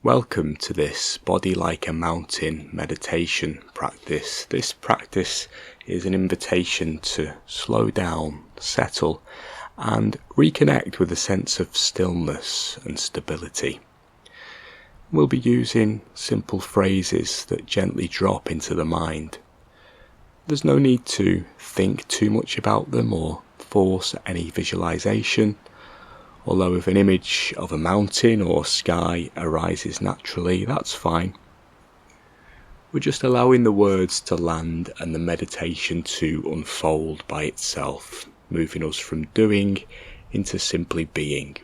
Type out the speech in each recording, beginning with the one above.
Welcome to this Body Like a Mountain meditation practice. This practice is an invitation to slow down, settle, and reconnect with a sense of stillness and stability. We'll be using simple phrases that gently drop into the mind. There's no need to think too much about them or force any visualization. Although if an image of a mountain or sky arises naturally, that's fine. We're just allowing the words to land and the meditation to unfold by itself, moving us from doing into simply being.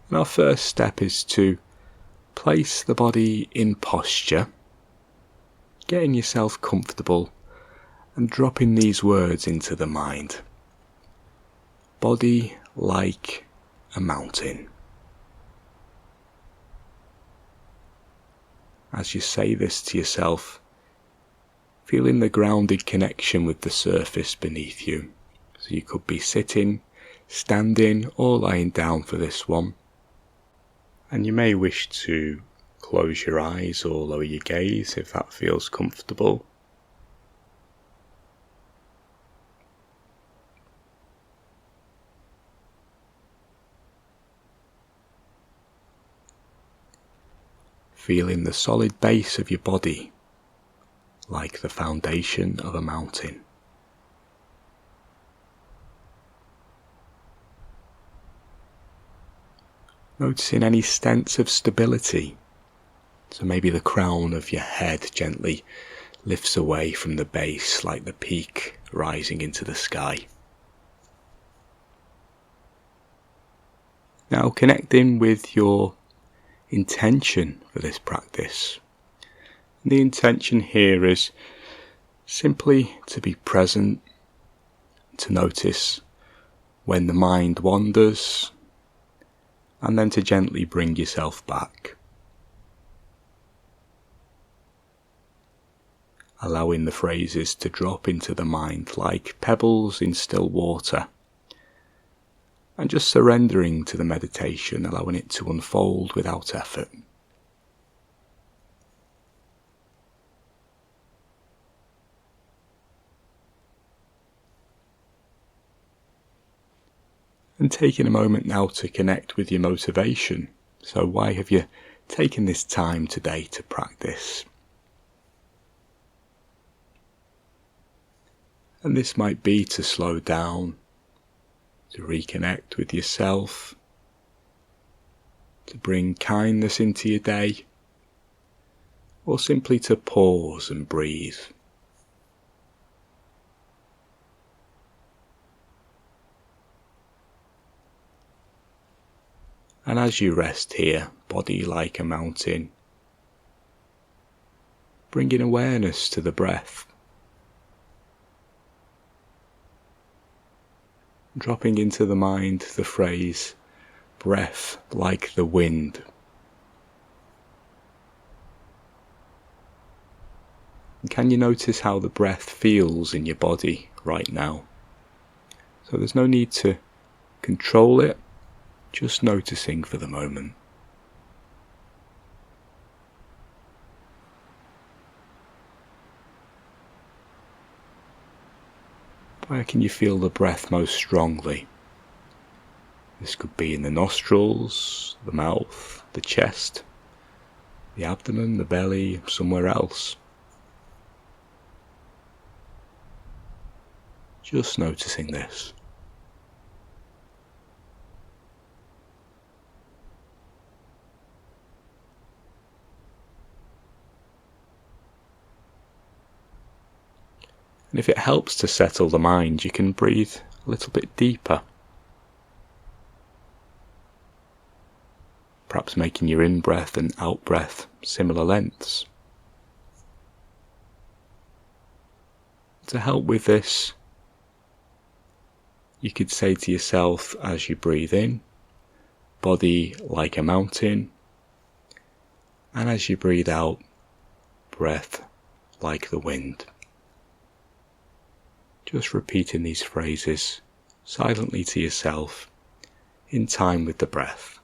And our first step is to place the body in posture, getting yourself comfortable and dropping these words into the mind. Body like a mountain. As you say this to yourself, feeling the grounded connection with the surface beneath you. So you could be sitting, standing, or lying down for this one. And you may wish to close your eyes or lower your gaze if that feels comfortable. Feeling the solid base of your body like the foundation of a mountain. Noticing any sense of stability, so maybe the crown of your head gently lifts away from the base like the peak rising into the sky. Now connecting with your intention for this practice. And the intention here is simply to be present, to notice when the mind wanders, and then to gently bring yourself back. Allowing the phrases to drop into the mind like pebbles in still water. And just surrendering to the meditation, allowing it to unfold without effort. And taking a moment now to connect with your motivation. So why have you taken this time today to practice? And this might be to slow down, to reconnect with yourself, to bring kindness into your day, or simply to pause and breathe. And as you rest here, body like a mountain, bringing awareness to the breath. Dropping into the mind the phrase, breath like the wind. And can you notice how the breath feels in your body right now? So there's no need to control it, just noticing for the moment. Where can you feel the breath most strongly? This could be in the nostrils, the mouth, the chest, the abdomen, the belly, somewhere else. Just noticing this. And if it helps to settle the mind, you can breathe a little bit deeper. Perhaps making your in-breath and out-breath similar lengths. To help with this, you could say to yourself as you breathe in, body like a mountain, and as you breathe out, breath like the wind. Just repeating these phrases silently to yourself in time with the breath.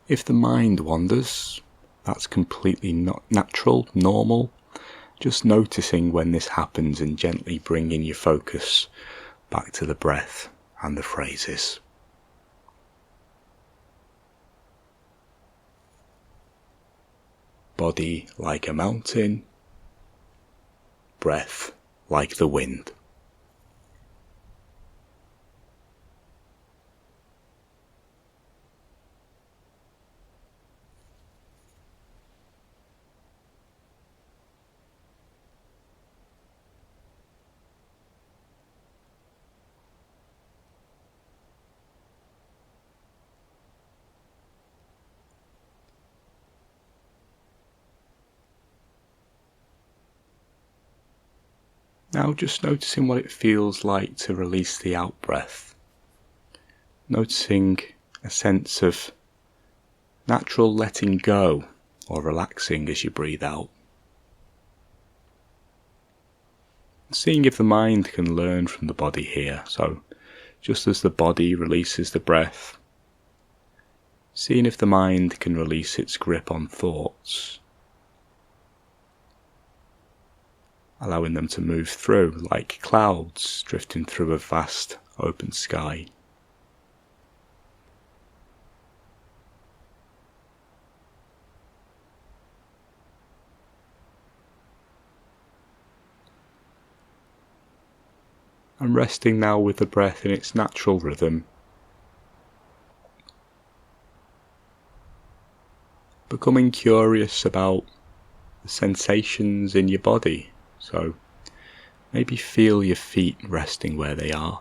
If the mind wanders, that's completely not natural, normal. Just noticing when this happens and gently bringing your focus back to the breath and the phrases. Body like a mountain, breath like the wind. Now just noticing what it feels like to release the out-breath. Noticing a sense of natural letting go or relaxing as you breathe out. Seeing if the mind can learn from the body here. So just as the body releases the breath, seeing if the mind can release its grip on thoughts. Allowing them to move through like clouds drifting through a vast open sky. And resting now with the breath in its natural rhythm. Becoming curious about the sensations in your body. So maybe feel your feet resting where they are.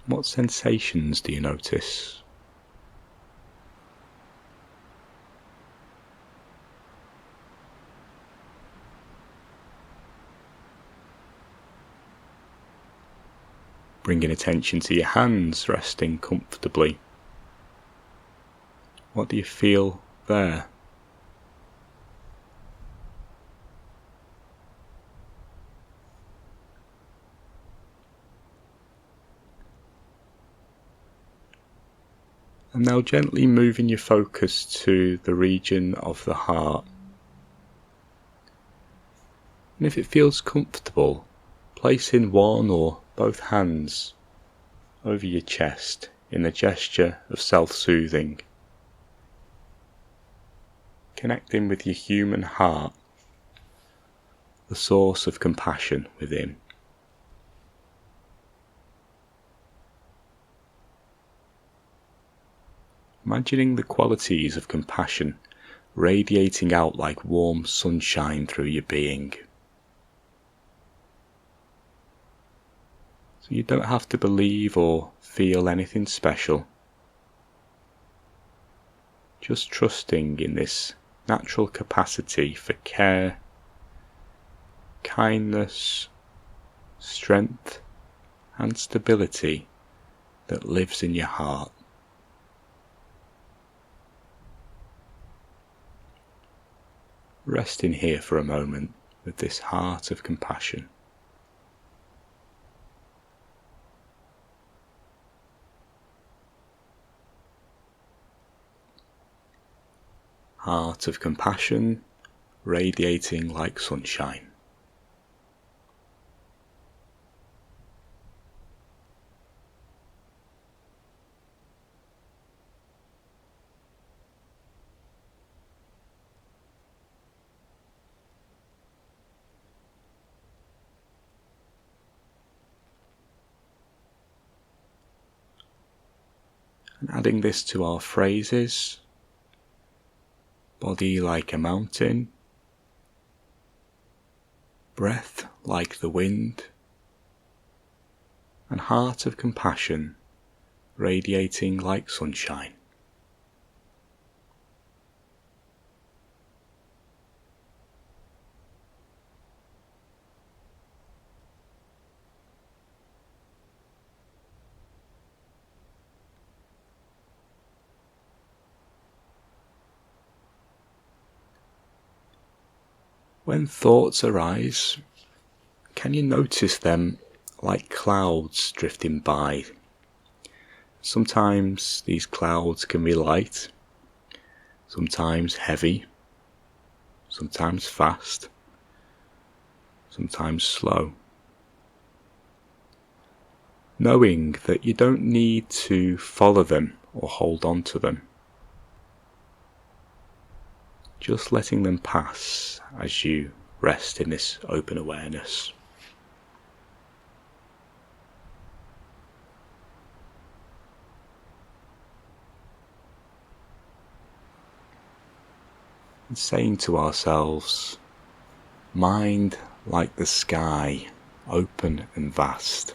What sensations do you notice? Bringing attention to your hands resting comfortably. What do you feel there? And now gently moving your focus to the region of the heart. And if it feels comfortable, placing one or both hands over your chest in a gesture of self-soothing. Connecting with your human heart, the source of compassion within. Imagining the qualities of compassion radiating out like warm sunshine through your being. So you don't have to believe or feel anything special. Just trusting in this natural capacity for care, kindness, strength and stability that lives in your heart. Resting here for a moment with this heart of compassion. Heart of compassion, radiating like sunshine. And adding this to our phrases, body like a mountain, breath like the wind, and heart of compassion radiating like sunshine. When thoughts arise, can you notice them like clouds drifting by, Sometimes these clouds can be light, sometimes heavy, sometimes fast, sometimes slow. Knowing that you don't need to follow them or hold on to them. Just letting them pass as you rest in this open awareness. And saying to ourselves, mind like the sky, open and vast.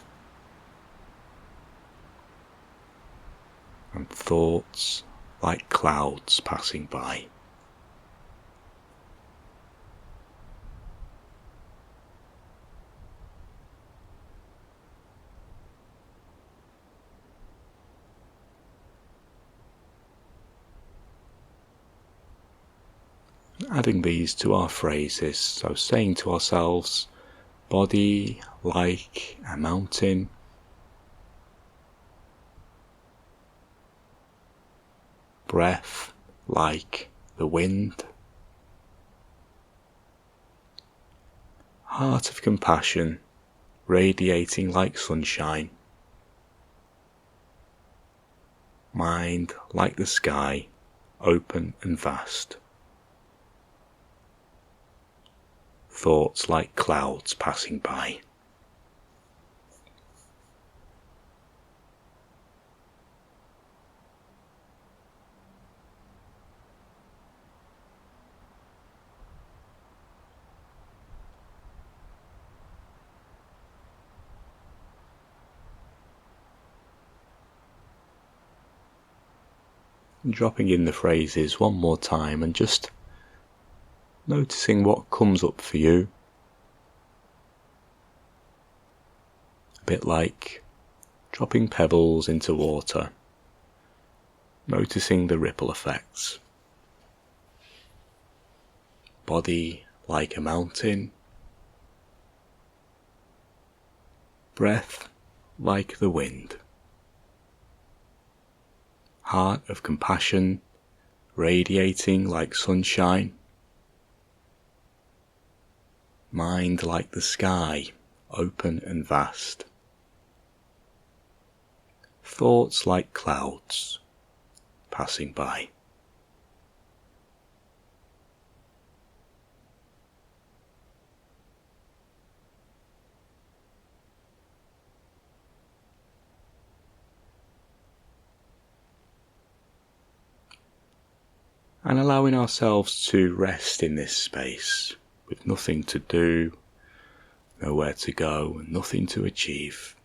And thoughts like clouds passing by. Adding these to our phrases, so saying to ourselves, body like a mountain, breath like the wind, heart of compassion radiating like sunshine, mind like the sky, open and vast, thoughts like clouds passing by. And dropping in the phrases one more time and just noticing what comes up for you. A bit like dropping pebbles into water, noticing the ripple effects. Body like a mountain, breath like the wind, heart of compassion radiating like sunshine, mind like the sky, open and vast, thoughts like clouds passing by. And allowing ourselves to rest in this space with nothing to do, nowhere to go, and nothing to achieve.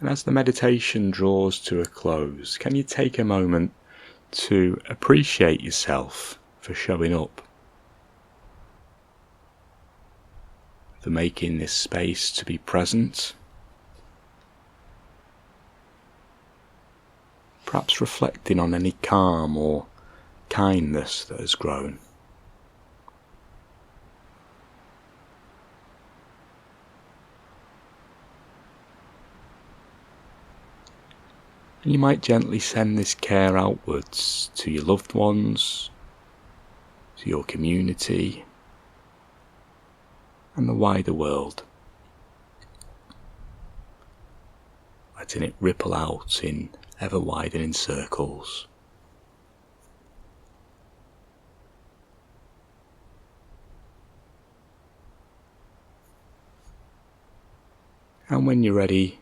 And as the meditation draws to a close, can you take a moment to appreciate yourself for showing up, for making this space to be present, perhaps reflecting on any calm or kindness that has grown. And you might gently send this care outwards to your loved ones, to your community, and the wider world, letting it ripple out in ever widening circles. And when you're ready,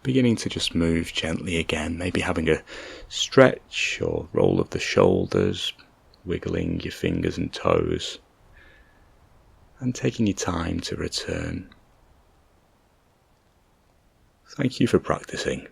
beginning to just move gently again, maybe having a stretch or roll of the shoulders, wiggling your fingers and toes, and taking your time to return. Thank you for practicing.